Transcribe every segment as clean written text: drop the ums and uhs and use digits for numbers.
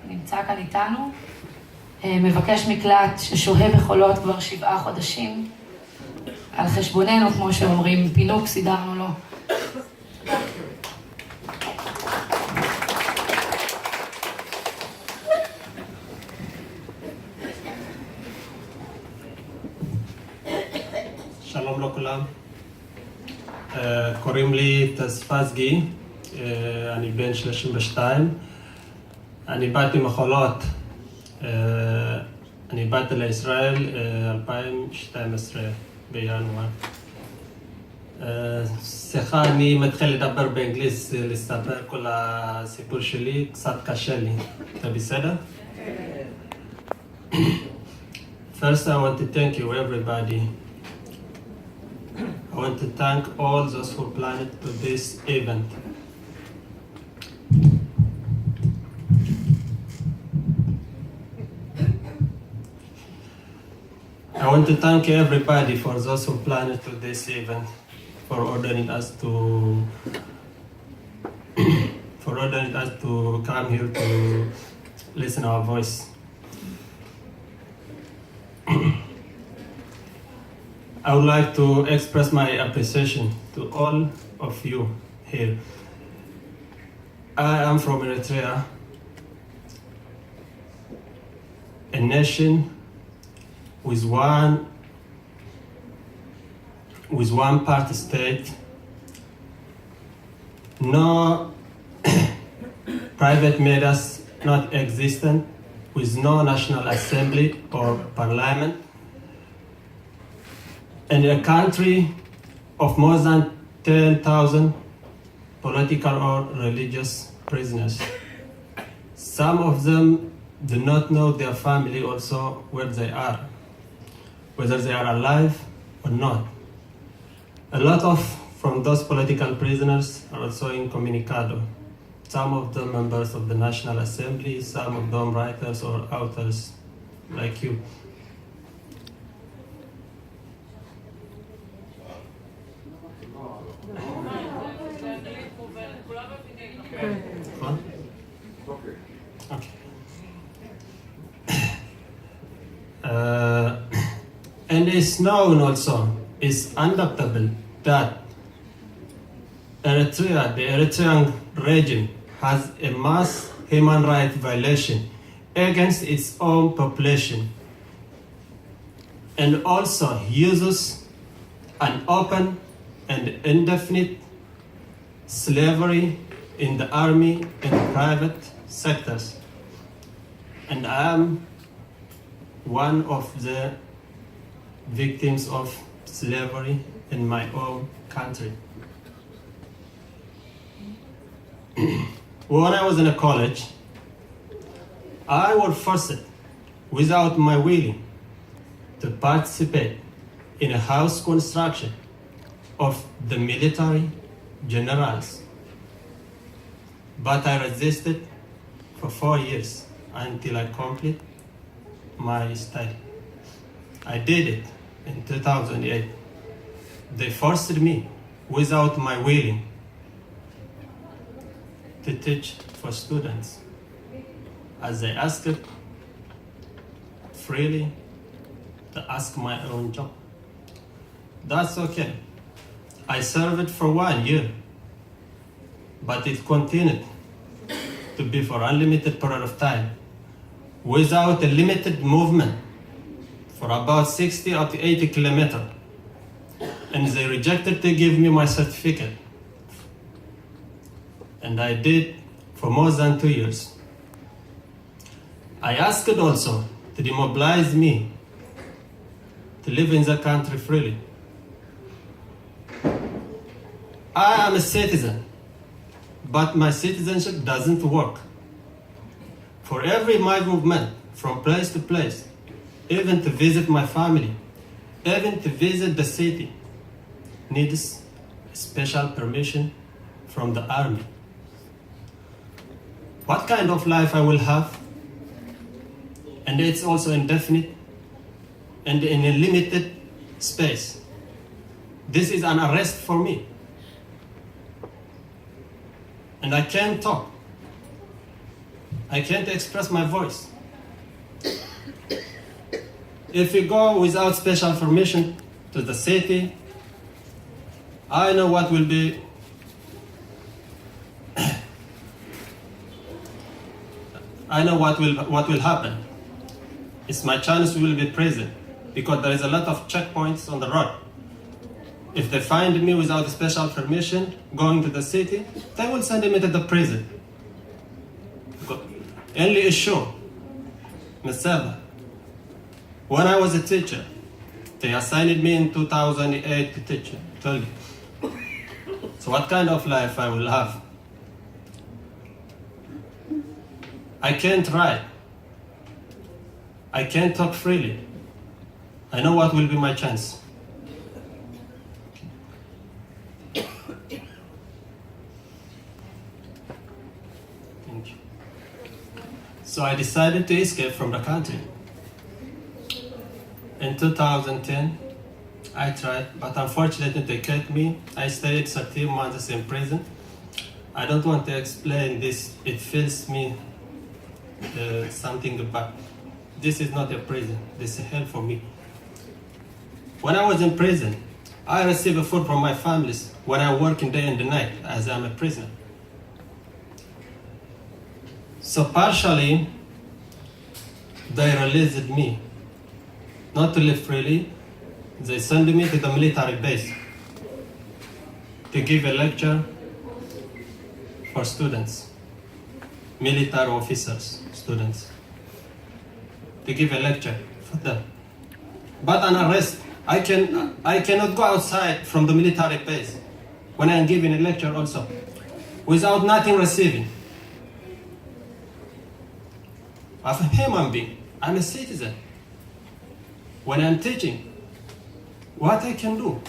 נמצא כאן איתנו, מבקש מקלט ששוהה בחולות כבר 7 חודשים, על חשבוננו, כמו שאומרים, פינוק סידרנו לו. שלום לכולם, קוראים לי תספדגי, אני בן 32, אני באתי מחולות, אני באתי לישראל 2012 בינואר. סליחה, אני מתחיל לדבר באנגלית, לספר כל הסיפור שלי, קצת קשה לי, זה בסדר? First, I want to thank you everybody. I want to thank all those who planned to this event. I want to thank everybody for those who planned to this event, for ordering us to come here to listen our voice. I would like to express my appreciation to all of you here. I am from Eritrea, a nation with one party state, no private medias not existent, with no national assembly or parliament, and a country of more than 10,000 political or religious prisoners. Some of them do not know their family also where they are, whether they are alive or not. A lot from those political prisoners are also incommunicado. Some of them members of the National Assembly, some of them writers or authors like you. Okay. And it's known also, it's undoubtable that Eritrea, the Eritrean regime, has a mass human rights violation against its own population, and also uses an open and indefinite slavery in the army and private sectors. And I am one of the victims of slavery in my own country. When I was in a college, I was forced, without my willing, to participate in a house construction of the military generals. But I resisted for 4 years until I completed my study. I did it in 2008. They forced me, without my willing, to teach for students, as they asked freely to ask my own job. That's okay. I served for 1 year, but it continued to be for unlimited period of time, without a limited movement for about 60 or 80 kilometers. And they rejected to give me my certificate. And I did for more than 2 years. I asked also to demobilize me to live in the country freely. I am a citizen, but my citizenship doesn't work. For every my movement from place to place, even to visit my family, even to visit the city, needs special permission from the army. What kind of life I will have? And it's also indefinite and in a limited space. This is an arrest for me. And I can't talk. I can't express my voice. If you go without special permission to the city, I know what will be I know what will happen. It's my chance will be prison because there is a lot of checkpoints on the road. If they find me without special permission going to the city, they will send me to the prison. Only issue, Mr. When I was a teacher, they assigned me in 2008 to teach. Told you. So what kind of life I will have? I can't write. I can't talk freely. I know what will be my chance. Thank you. So I decided to escape from the country. In 2010, I tried, but unfortunately they kept me. I stayed 13 months in prison. I don't want to explain this. It feels me something bad. This is not a prison. This is hell for me. When I was in prison, I received food from my families when I work in day and the night as I'm a prisoner. So partially, they released me. Not to live freely, they sent me to the military base to give a lecture for students, military officers, students, to give a lecture for them. But on arrest, I cannot go outside from the military base when I am giving a lecture also, without nothing receiving. I'm a human being, I'm a citizen. When I'm teaching, what I can do?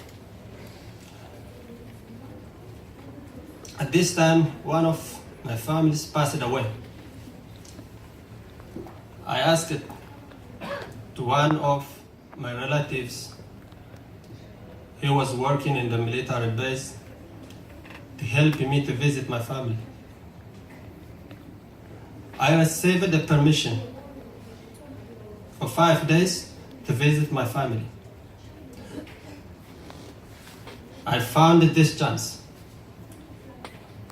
At this time, one of my families passed away. I asked to one of my relatives, he was working in the military base, to help me to visit my family. I received the permission for 5 days to visit my family. I found this chance.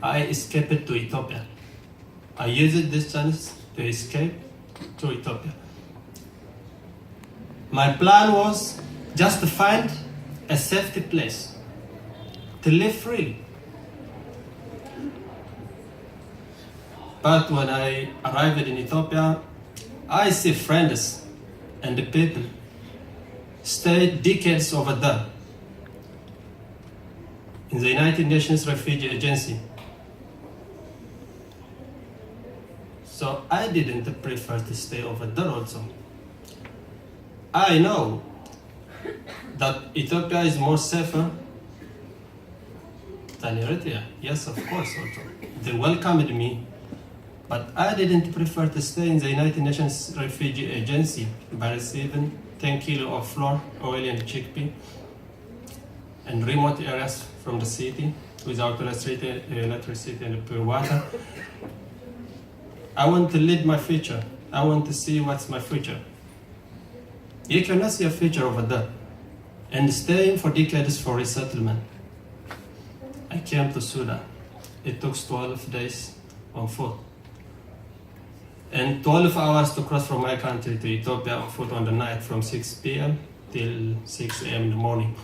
I escaped to Ethiopia. I used this chance to escape to Ethiopia. My plan was just to find a safety place to live freely. But when I arrived in Ethiopia, I see friends and the people stayed decades over there in the United Nations Refugee Agency. So I didn't prefer to stay over there also. I know that Ethiopia is more safer than Eritrea. Yes, of course, also. They welcomed me, but I didn't prefer to stay in the United Nations Refugee Agency by receiving 10 kilos of flour, oil, and chickpea, and remote areas from the city without electricity and pure water. I want to lead my future. I want to see what's my future. You cannot see a future over there. And staying for decades for resettlement. I came to Sudan. It took 12 days on foot. And 12 hours to cross from my country to Ethiopia on foot on the night from 6 p.m. till 6 a.m. in the morning.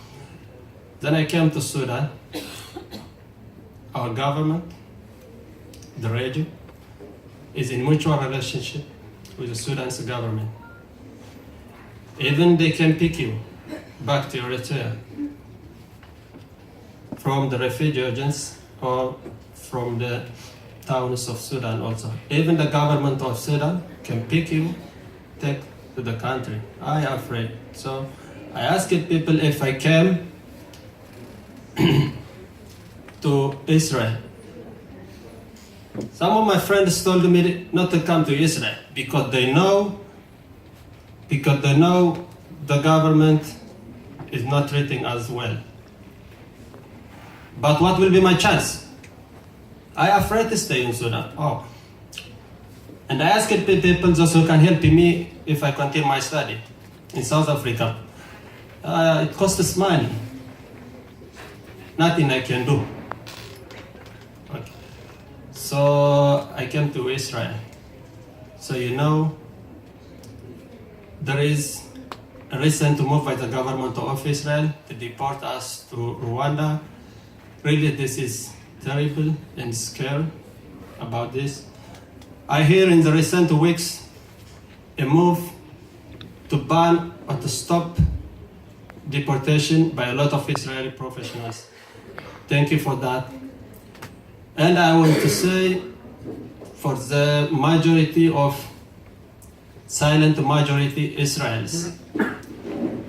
Then I came to Sudan. Our government, the region, is in mutual relationship with the Sudan's government. Even they can pick you back to Eritrea from the refugee agents or from the towns of Sudan also. Even the government of Sudan can pick you, take to the country. I am afraid. So I asked people if I came to Israel. Some of my friends told me not to come to Israel because they know the government is not treating us well. But what will be my chance? I am afraid to stay in Sudan. And I asked people those who can help me if I continue my study in South Africa. It costs money. Nothing I can do. Okay. So I came to Israel. So you know, there is a recent move by the government of Israel to deport us to Rwanda. Really, this is terrible and scary about this. I hear in the recent weeks a move to ban or to stop deportation by a lot of Israeli professionals. Thank you for that. And I want to say for the majority of silent majority Israelis,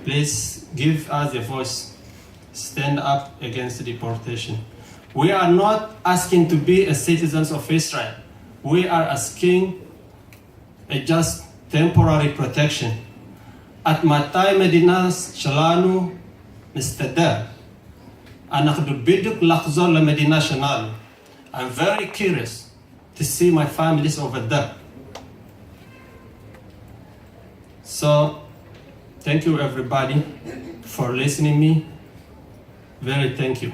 please give us a voice. Stand up against deportation. We are not asking to be a citizens of Israel. We are asking a just temporary protection. עד מתי מדינה שלנו מסתדר? אנחנו בדיוק לחזור למדינה שלנו. I'm very curious to see my families over there. So, thank you everybody for listening me. Very thank you.